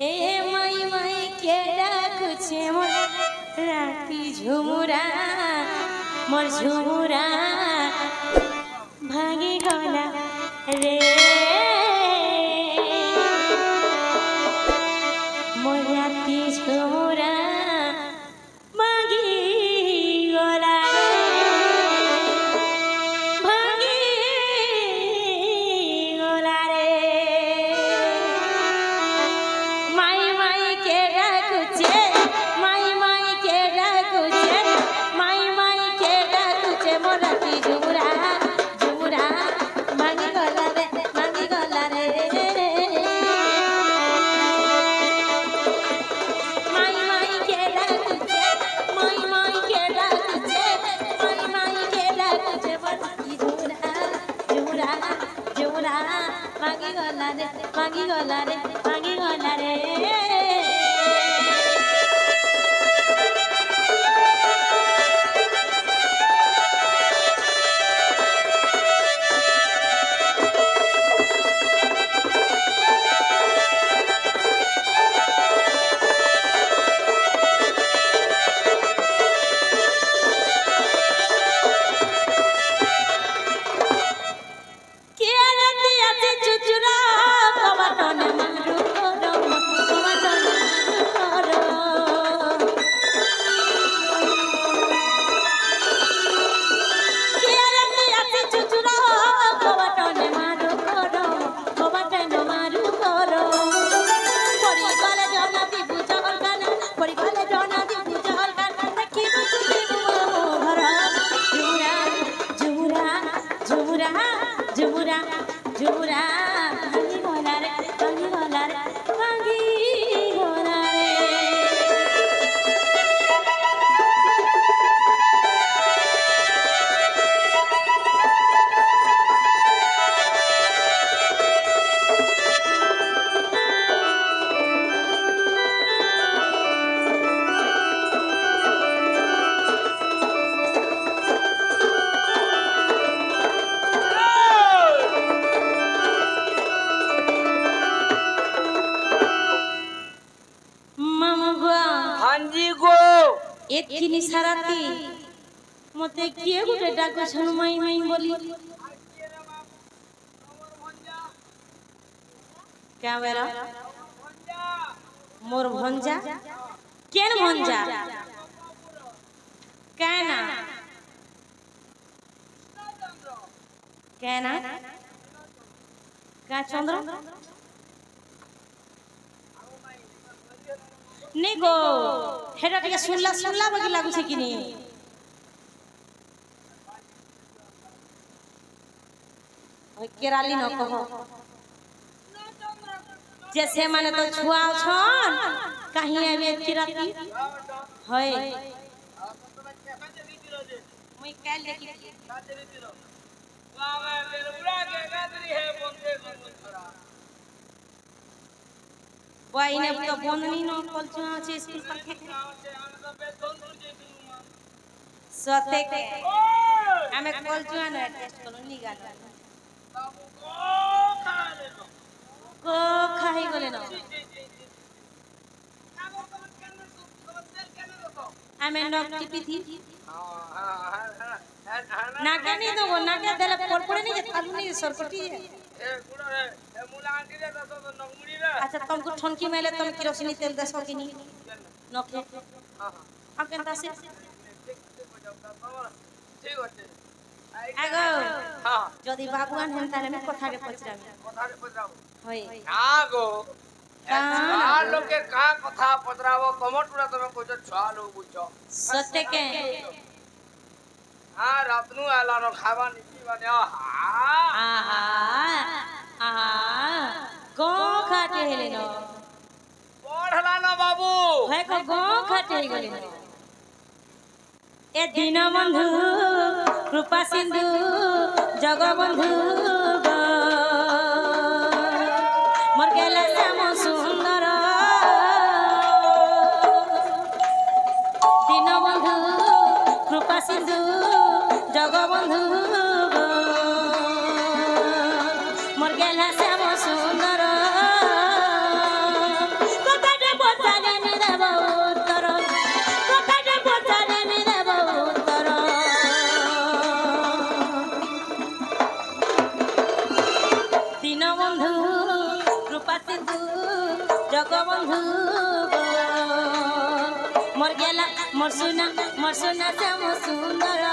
ए माई माई के डाकुछे मोर राती झुमुरा मोर झुमुरा भागी गला रे मोर राती झुमुरा भागी गला मांगी गला रे मांगी गला रे एतकिनी साराती मते किए गुटे डाको छनु माई माई बोली क्या बेरा मोर भंजा केन भंजा कहना कहना का चंद्र नहीं गो हेडा टिके सुनला सुनला बगी लागु छे किनी ओय केराली न कहो जैसे माने तो छुआ छन कहीं आबे किराती होय मुई काल देखि बाबा मेरे बुरा के गादरी है बंदे छोरा वाई ने तो बंदनी न कलचुआ छे स्कूल पर के सते के हमें कलचुआ न टेस्ट कलो नी गाल को खाई गले न हमें नक टिपी थी नाके नहीं दो नाके देले पड़पड़े नहीं जे थालू नहीं सरपटी ए गुड़ा रे ए मुला आंटी रे तो नगमुड़ी रे अच्छा तुमको ठनकी मेले तुम केरोसिन तेल दसो कि नहीं नके हां हां केनता से ठीक होते आगो हां जदी बाबुआन हेनता में कथा रे पचराम होय आगो आ लोग के का कथा पचरावो कमटुरा तमे कोछ छा लोग बुझो सत्य के हां रत्नु आला न खावा नीति बने आहा आहा गो खाटे हेले न पढ़ला न बाबू है को गो खाटे गेले न ए दीनबंधु कृपा सिंधु जगबंधु मोर गेला श्याम सुंदर दीनबंधु कृपा सिंधु जगबंधु मोर गेला श्याम सुंदर सिंधु जगबंधु मोर गेला मोर सुना श्याम सुंदर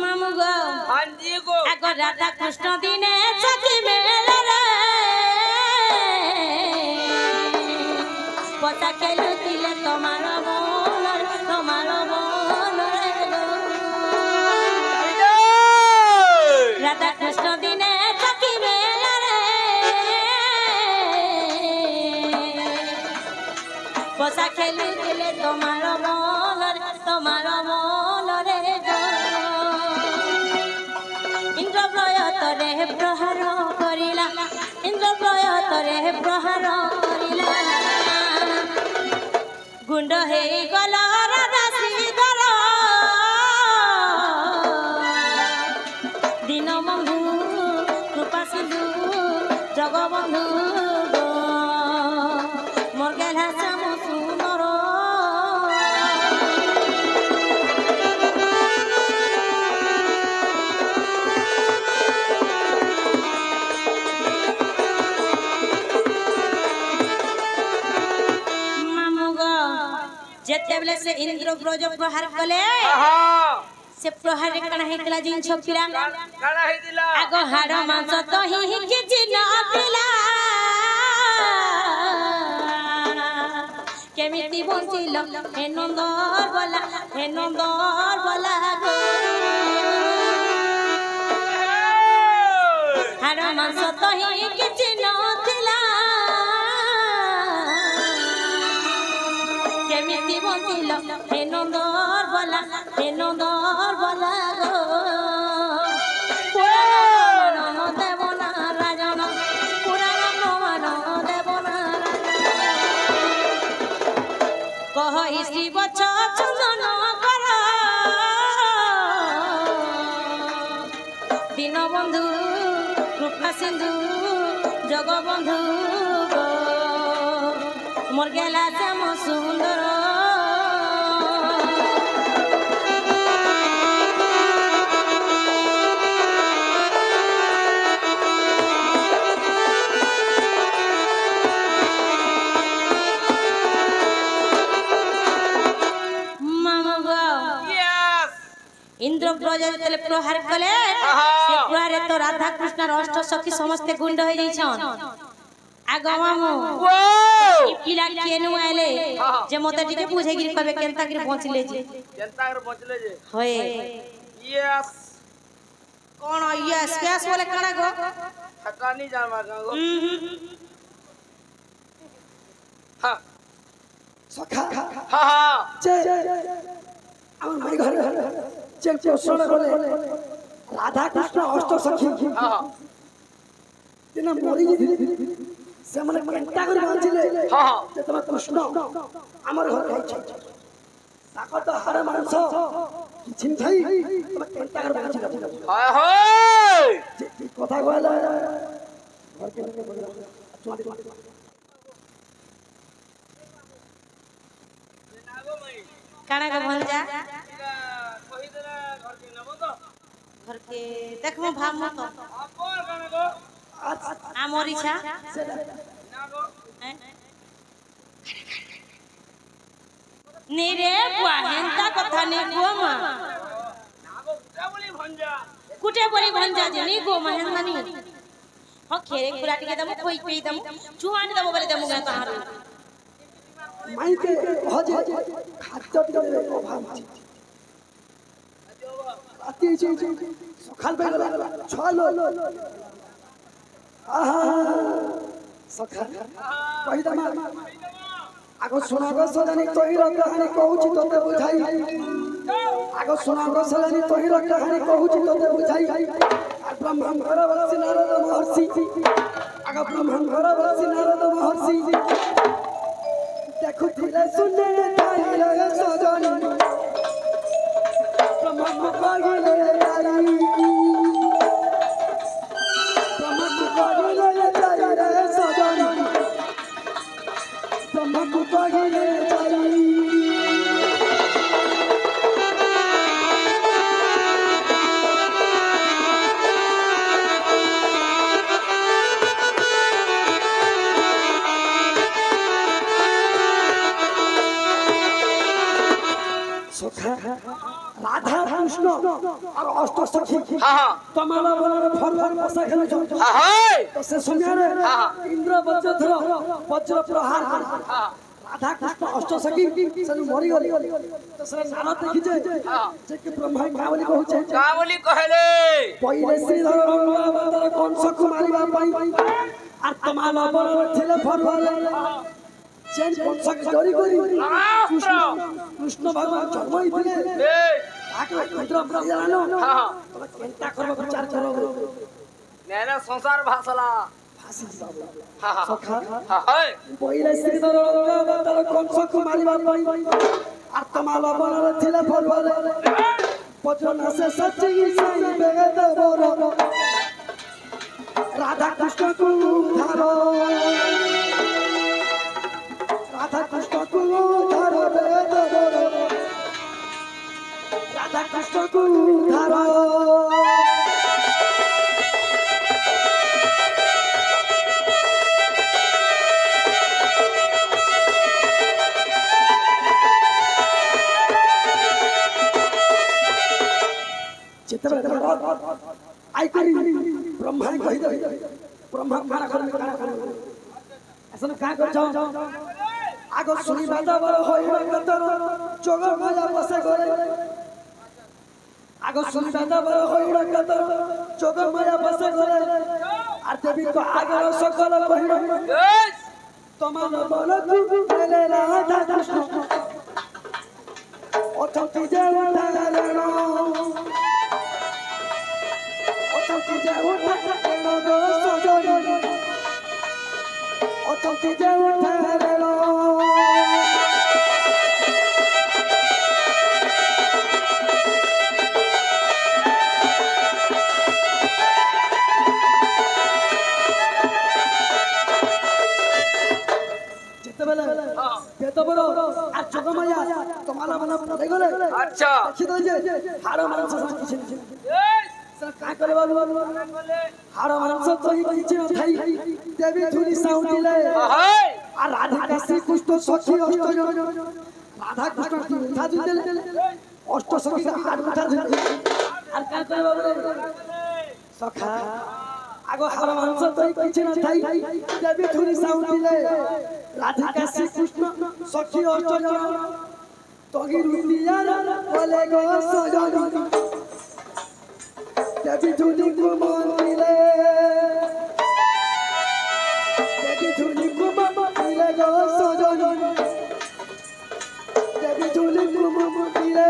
मामू गो हाँ जी गो आगो राधा कृष्ण दिने सखी मेला रे पता केलु तिले तमार बोल राधा कृष्ण दिने सखी मेला रे पता केलु तिले तमार बोल रे इंद्र प्रयतरे प्रहार करिला इंद्र प्रयतरे प्रहार करिला गुंड हे गला राधा श्रीधर दीनबंधु कृपा सिंधु जगबंधु मोर गेला श्याम सुंदर जेते बेले से इंद्र ब्रज प्रहार कले से प्रहार कणा हेतला जिन छपिला कणा हेदिला आगो हाड़ मांस तो ही किछि न पिला केमिति बंचिल हे नंदर बोला गो हाड़ मांस तो ही किछि न पिला केमिति बंचिल हे नंदर बोला गो पुराण देवना राजन पुराण प्रमाण देवना कह शिव चंदन कर दीनबंधु कृपा सिंधु जगबंधु मोर गेला श्याम सुंदर इंद्र ब्रज जेतले प्रहार कले से प्रहारे तो राधा कृष्ण अष्ट सखी समस्त गुंड हो जाइछन आगो मामू ई पिला केनु आले जे मते टिके बुझे गिर कबे केनता गिर पहुंचले जे होय यस कोन यस केस बोले कणा गो हटानी जामा गो हां सखा हां আমার মাই ঘরে যে পোষণ করে রাধা কৃষ্ণ অষ্ট সখী দিন মরি সে মানে কেনটা করে বাঁচিলে যে তোমার কৃষ্ণ আমার ঘরে খাইছে তাকর তো হাড় মাংস কিছু খাই তোমার কেনটা করে বাঁচিলে হায় হায় যে কথা কইলা ঘর কে বলে চলে काना के भंजा कहि देना घर के नबो तो घर के देखमु भाम मत अपन काना गो आमोर इच्छा ना गो नीरे बुआ हेंता कथा ने गो मा ना गो कुटे बोली भंजा जे नी गो महेंद्रनी हो खेरे पूरा टिके दम कोई पेई दम चुवानी दम बोले दम गा तहार माइके हजे खाद्य दिले अभाव अछि राति छै सखाल पे गला छलो आहा सखाल कहि दमा आगो सुनागो सजनी तोहिर कहानी कहूची तते बुझाई आगो सुनागो सजनी तोहिर कहानी कहूची तते बुझाई आ ब्रह्मंकर वसी नारद महर्षि आगो ब्रह्मंकर वसी नारद महर्षि देखो दिले सुने ताईले सजनी ब्रह्म पागले आई ब्रह्म पागले ताईले सजनी କହିଲେ ଯାଇ राधा कृष्ण और अष्ट सखी तमाला बोलरे फरफर बसा खेल तो से सुनिया रे इंद्र वज्रधर वज्र प्रहार राधा कृष्ण अष्ट सखी से मरि गली तो से नारद देखि जे कि ब्रह्मा कावली कहू कावली कहले पहिले श्रीधर रंगावतार कंस कुमारीबा पई आ तमाला बोलरे थिले फरफर चेंज कंस डरी करी कृष्ण भगवान जन्म होइथिले आके इंद्र प्रजानो तोरा केनता करबो विचार करो नेना संसार भासला फासी सखा पहिले श्रीधर रंगावतार कंस कुमारीबा पई आत्माला बनरे थिले फरफर वज्रना से सच्ची सही बेगत बोरो राधा कृष्ण को धारो राधा कृष्ण को धारो बेगत बोरो राधा कृष्ण को धारो आई करी ब्रह्मा कहि दे ब्रह्मा काना कर असन का कर जाओ आगो सुनी बाता बर होई कतर जोग माया बसे करे आगो सुनी बाता बर होई कतर जोग माया बसे करे आर देवी को आगर सकल कहिरो तमन बल तू ले राधा कृष्ण ओठती जे उठालेनो अच्छा हाड़ मांस का करे बाबू हाड़ मांस तो ही किछि न थाई देवी धुनी साउंडिले आ राधा कृष्ण कुष्ठ सखी अष्ट राधा कृष्ण की उठा दिले अष्ट सखी का हाड़ उठा दिले और का करे बाबू सखा आगो हाड़ मांस तो ही किछि न थाई देवी धुनी साउंडिले राधा कृष्ण कृष्ण सखी अष्ट तोगी रुतिया बोले गो सजनी देवी धुनी को मानिले देवी धुनी को मानिले गो सजनी देवी धुनी को मानिले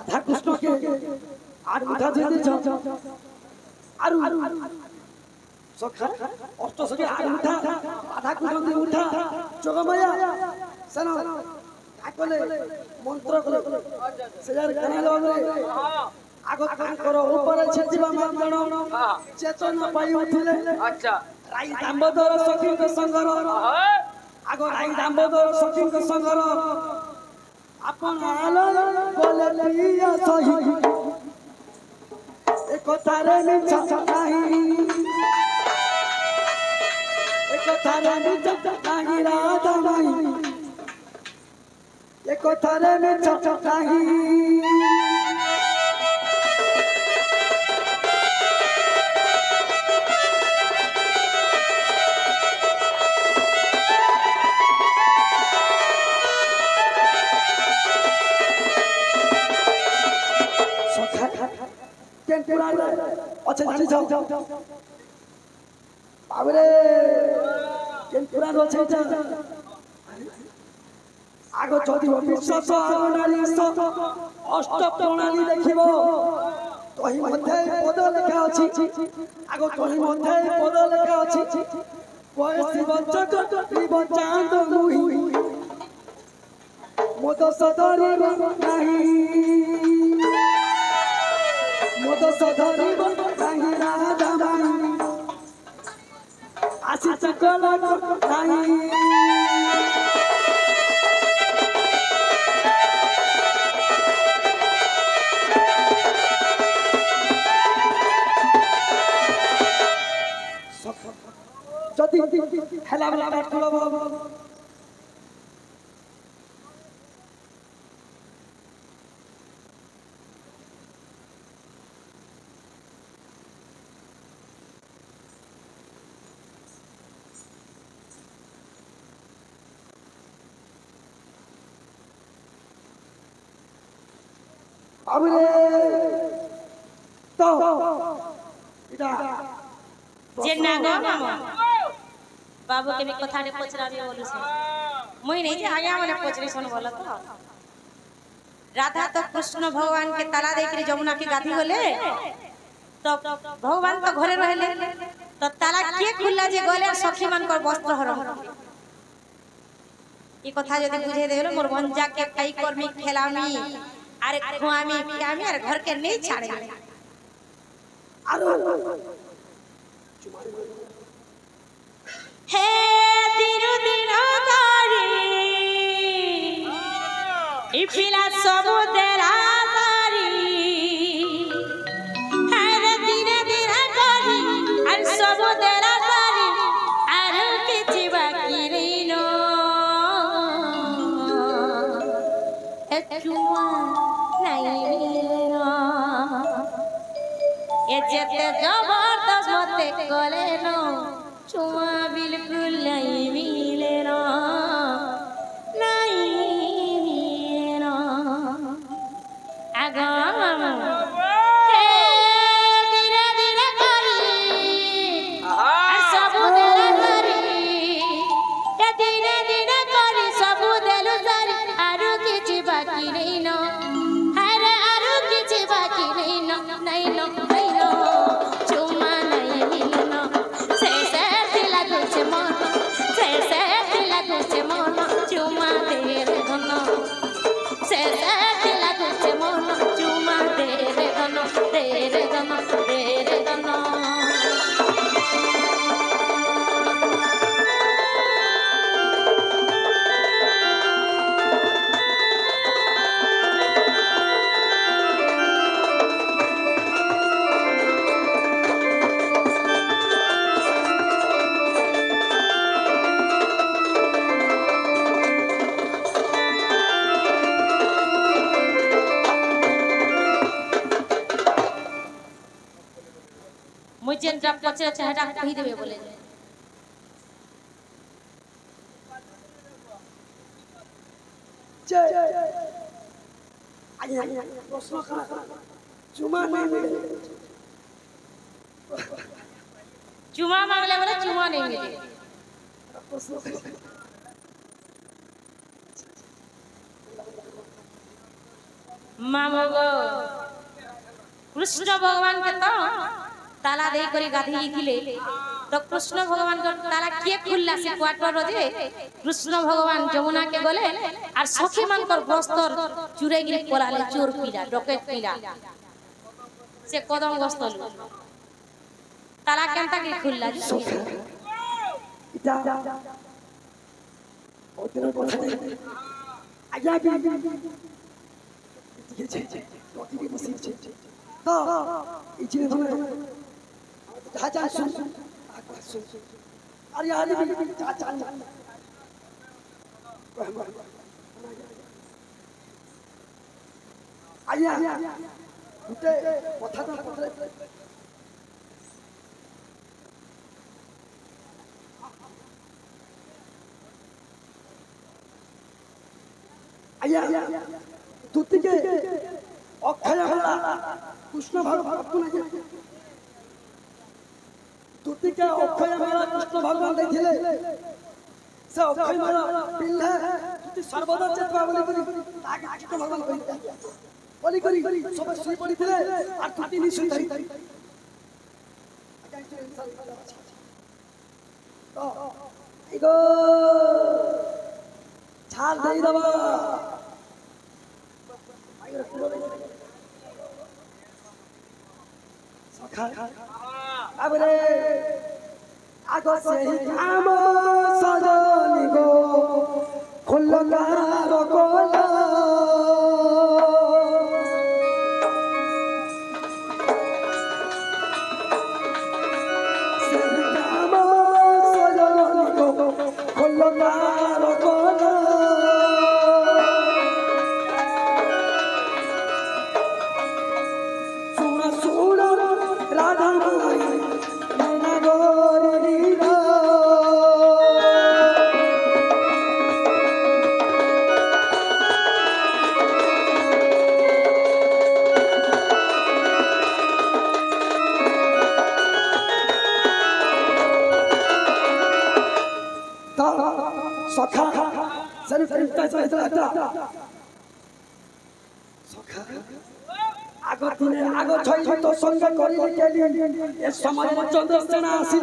राधा कृष्ण के आर उठा दे आरु सखा अष्ट सखी आर उठा राधा कृष्ण के उठा जोगमाया सना काकले मंत्र कले से यार कनाल बाबरे आगो कर ऊपर छेजिबा मानदण चेतन पाई उठिले अच्छा राई दामोदर सखी के संगर आगो राई दामोदर सखी के संगर अपन आलो बोले लिया सही एक तारे में नहीं एक तारे में नहीं राधा नहीं एक तारे में नहीं अच्छा जानी जाओ बाबरे केन पुराण अछि आगो जदि विश्वास आगो नारी अष्ट प्रणाली देखिबो तोही मध्ये पद लेखा अछि आगो तोही मध्ये पद लेखा अछि कोई शिव जगत शिव चांद मुही मोद सदरी नहीं मोद सदरी नहीं राजा माई आशी चकल नहीं যদি হেলা হেলা কাট করব আবরে তো এটা যে না গো মামা बाबू के भी कथा ने पचराबे बोलू से मुई नहीं जे आया माने पचरी सुन बोला तो राधा तो कृष्ण भगवान के ताला देख के जमुना के गाधी होले तो भगवान तो घरे रहले तो ताला के खुल्ला जे गले सखी मान कर वस्त्र हरम ई कथा जदी बुझे देलो मोर भंजा के काई करमी खेलामी अरे खुआमी पियामी अरे घर के नहीं छाड़े आरो हे दिनु दिनु गारी इफिला सबु तेरा गारी हे दिने दिने गारी अर सबु तेरा गारी अर किछि बाकी रहिनो एचुआ नहीं मिलनो ए जेते जबरदस्त मते कलेनो चुमा बिल्कुल नहीं मिलेना नहीं मिलेना आगाम धीरे धीरे करी सब देला करी धीरे धीरे करी सब देलु सारी आरु किछि बाकी नहीं नो अरे आरु किछि बाकी नहीं नो नहीं नो नहीं नो चुमा नहीं मिलना से मन चुमा तेरे धन से लागू से मन चुमा तेरे धन तेरे धन तेरे धन मुझे जब पचे चेहरा कही देबे बोले जय आया प्रश्न करा चुमा नहीं मिले चुमा मांगले बोले चुमा नहीं मिले मामो गो कृष्ण भगवान के तो ताला दे करी गाधी थिले तो कृष्ण भगवान को ताला के खुल्ला से क्वार्टर दे कृष्ण भगवान जमुना के गले और सखी मान कर बस्तर चुरे गिरी पलाले चोर पीला डकैत पीला से कदम गस्तल ताला केनता के खुल्ला इता ओतनो কথা নাই आया भी ये छे रोटी भी बसी छे हां इचने धरे चाचा सुन अरे यार चाचा आया उठे কথা তো কথা आया तुति के अक्षय होला कृष्ण भगवान अपना तुति के अक्षय मेला कृष्ण भगवान देखिले से अक्षय मेला पिल्ला तुति सर्वदा चेतवा बोली ताके कृष्ण भगवान बोली करी सब सुई पड़ी थिले आ तुति नि सुई धरी तो इगो छाल दे दबा सखा अबरे आगो से ही काम सजनी गो खुल्ला रोकोला सखा सरी सरी सखा आगो तूने आगो छई तो संग करी केली ए समय चंद्रसेना आसी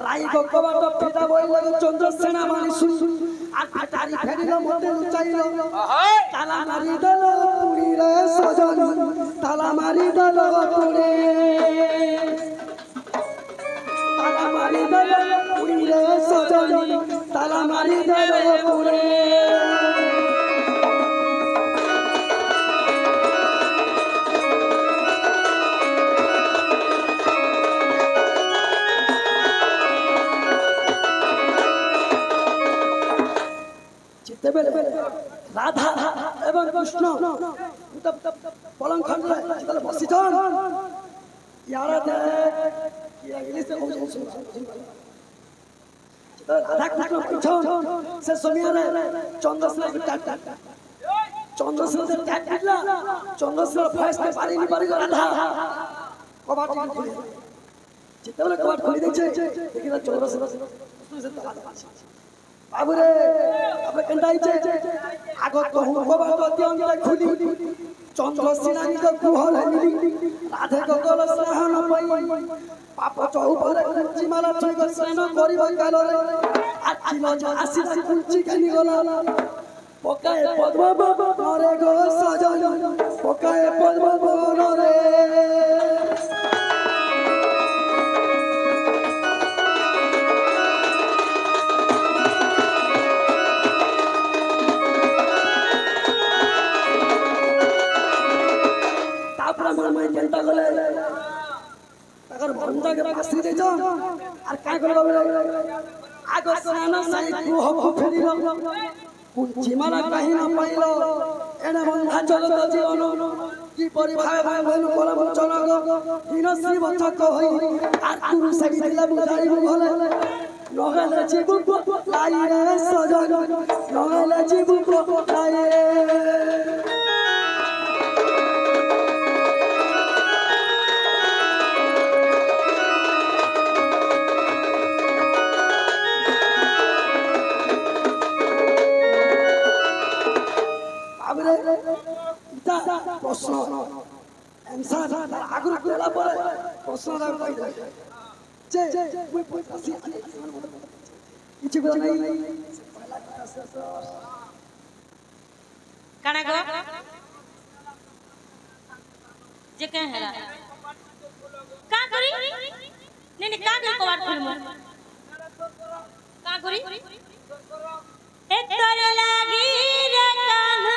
राई गोकबाट फिदा बोल लगे चंद्रसेना मानी सुन आ तारी फेरिलो मते लुचाइलो ताला मारी दल पुरी रे सजन ताला मारी दल पुरी ताला मारी दल पुरी रे सजन ताला मारी दल पुरी राधा एवं कृष्ण पलंग खंड बसीछन यार राधा कृष्ण पूछन से सोनिया चंद्रसेना चंद्रसेना चंद्रसेना फैसले पारी राधा कबाट खोली जितने कबाट खोली देखिए देखिए चंद्रसेना बाबूरे अब कंडाई छे आगो तो हम कबाट अत्यंत खुली चंद्रसेना नि को गुहल हनी राधे को गल स्नान पई पाप चौपर कुंची माला ठीक स्नान करिब कालरे आखिल आशीष कुंची खानी गला पकाए पद्म रे गो सजन पकाए पद्म रे केंटा गले अगर बंदा के फांसी दे जो और का करबो आगो स्नान साई तू हकु फेरिलो कुंची माला कहीं ना पाइलो एने बंधा चलत जीवन की परिभावे भाई बहन परम चलग हिनश्री बचक होई आ तुरु सगी दिला बुझाई भले नगले जीव लाई रे सजन नगले जीव लाई प्रश्न आंसर आगु देला पर प्रश्न रा कहि जे कोई पसी किछि बोल नहीं काना गो जे कह हैला का करी नहीं नहीं का करी कबाट फिल्म का करी ए तोरे लागी रे कान्हा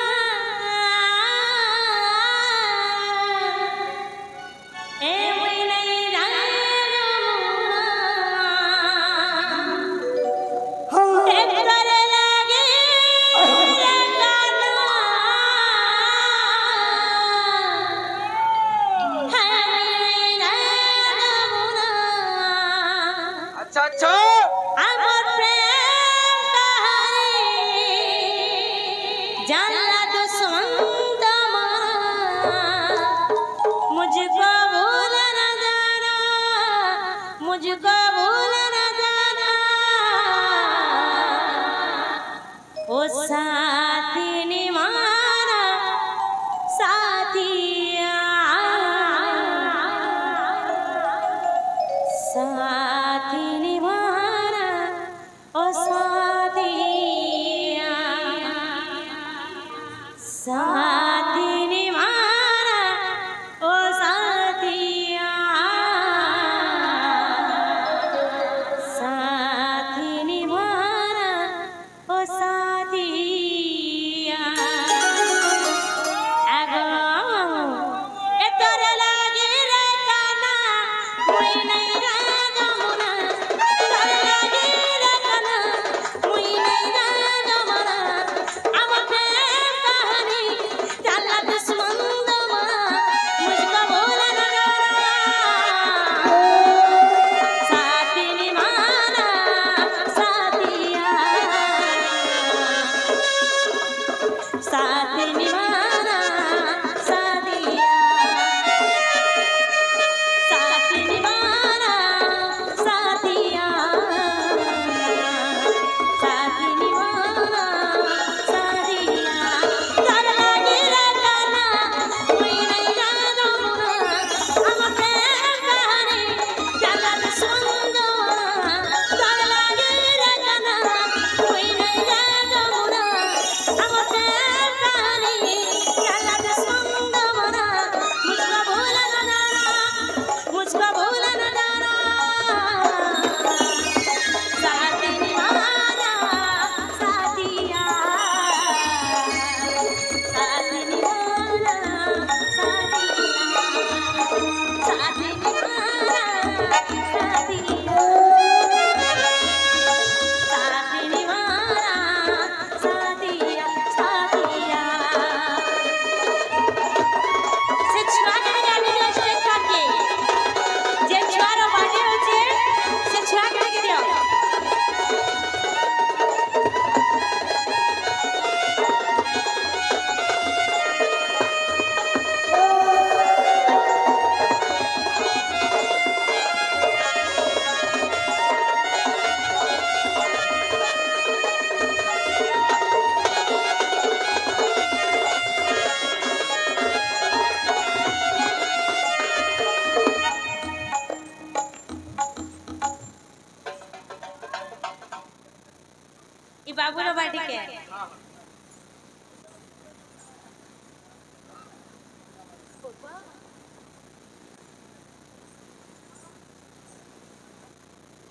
ई बाबूरो बाटी के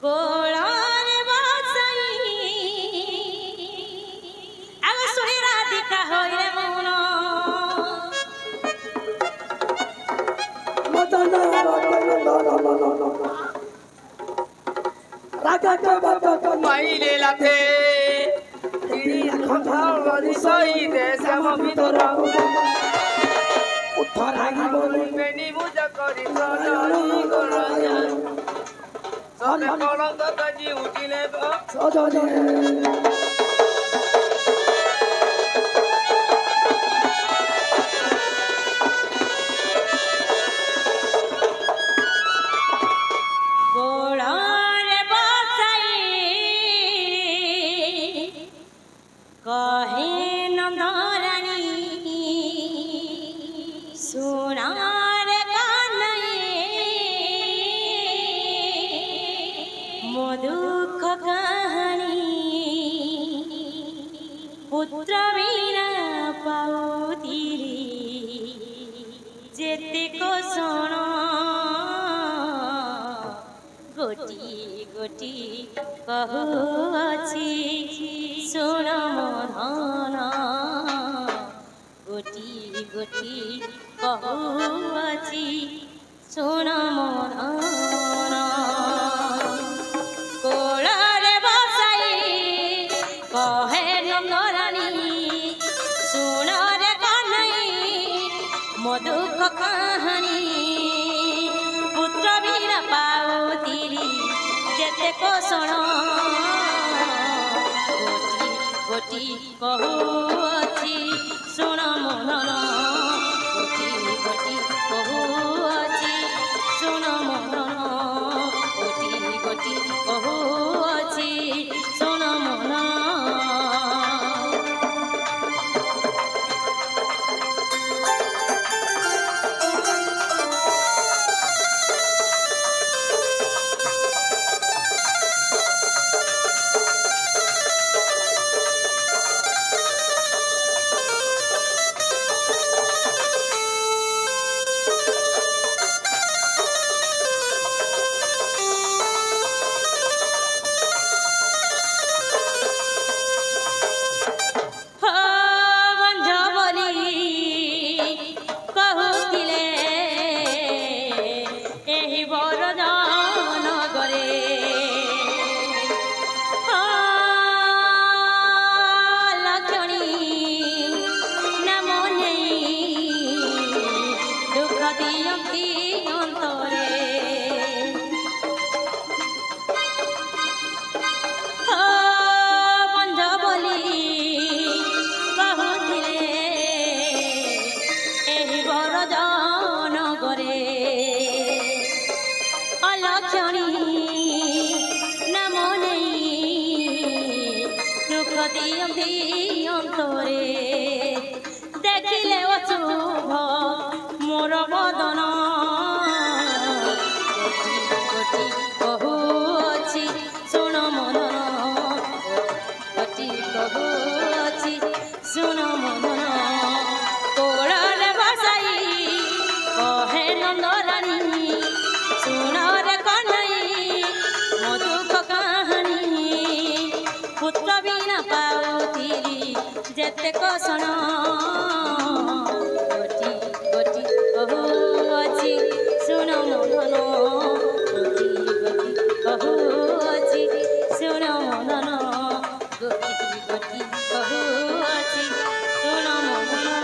गोलार बासई अब सुनी राधिका होई रे मोनो मदन राजा के बाबा का माइले लाथे खंडावली सही दे श्याम भीतर उत्तर आगी बोली बेनी मुझा करी सजनी गोराया सने कलंक गजी उठिले सजनी पुत्र बिना पाउतिरी जेते को सोनो गोटी गोटी कहुअछि सुन मोधन गोटी गोटी कहुअछि सुन मोधन कोलारे बसाई कहे नंदरानी सुन रे कन्हई मधुक कहानी पुत्र बिना पाउतिरी जेते को सोनो गोटी गोटी कहुअछि सुन मोधन गोटी गोटी कहुअछि सुन मोधन गोटी गोटी कहुअछि सुन मोधन देखिले अशुभ मोर बदन गोटी गोटी कहुअछि सुन मोदन गोटी कहुअछि सुन मोदन कोलारे बसाई कहे नंदरानी सुन रे कन्हई मधुक कहानी पुत्र बिना पाउतिरी जेते को सोनो गोटी गोटी कहुअछि सुन मोधन गोटी गोटी कहुअछि सुन मोधन गोटी गोटी कहुअछि सुन मोधन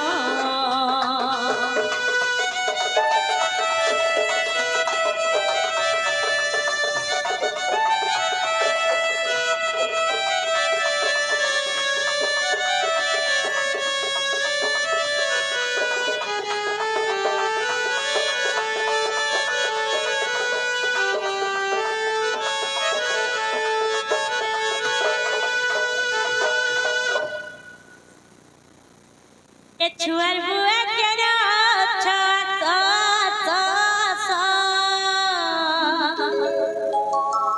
छुआर बुआ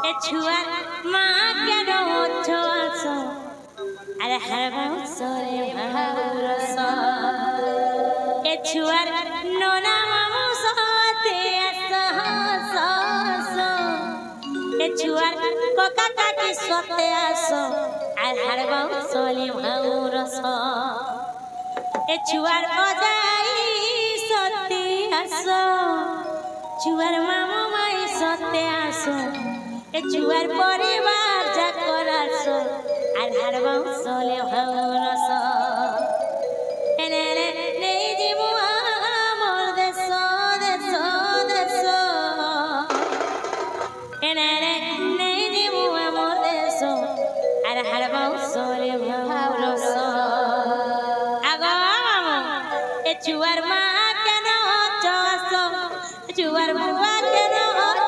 के छुआर माँ के अरे हरबाऊ सोरे भाउरस ए छुआर नोना मामू सोते ए छुआर कोका काकी सोते आसो अरे हरबाऊ सोले भाउरस ए छुआर अजाई सोते आसो छुआर मामू माई सोते आसो ए छुआर परिवार जाकर आसो अरे हरबाऊ सोले भाउरस एने ने जीवो आमर देसो देसो देसो एने ने जीवो आमर देसो अरे हरबाऊ सोले भाउरस आगो ए छुआर मा केन चसो छुआर बुआ केन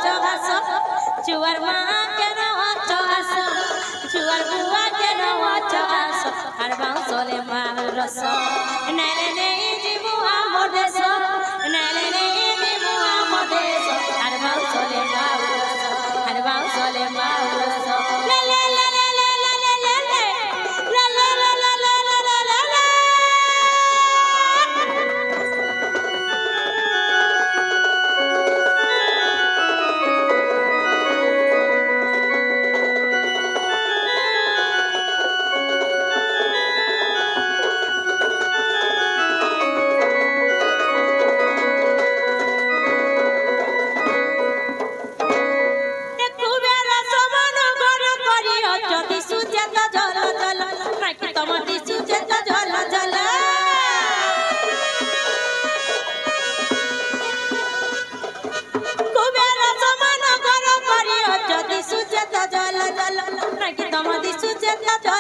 चसो छुआर मा केन चसो छुआर बुआ केन चसो हरबाऊ सोले भाउरस नाले ने जीवो आमर देसो नाले ने जीवो आमर देसो हरबाऊ सोले भाउरस हरबाऊ सोले भाउरस ला ला ला ला ला ला ला ला ला ला ला ला ला ला ला ला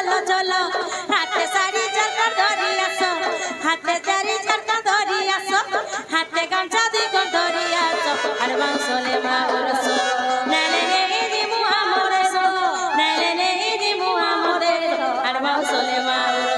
हाथे साड़ी चरकर धरी आसो हाथे चारी चरकर धरी आसो हाथे गमछा दिगो धरी आसो हरबाऊ सोले भाउरस नाले ने जीवो आमर देसो नाले ने जीवो आमर देसो हरबाऊ सोले भाउरस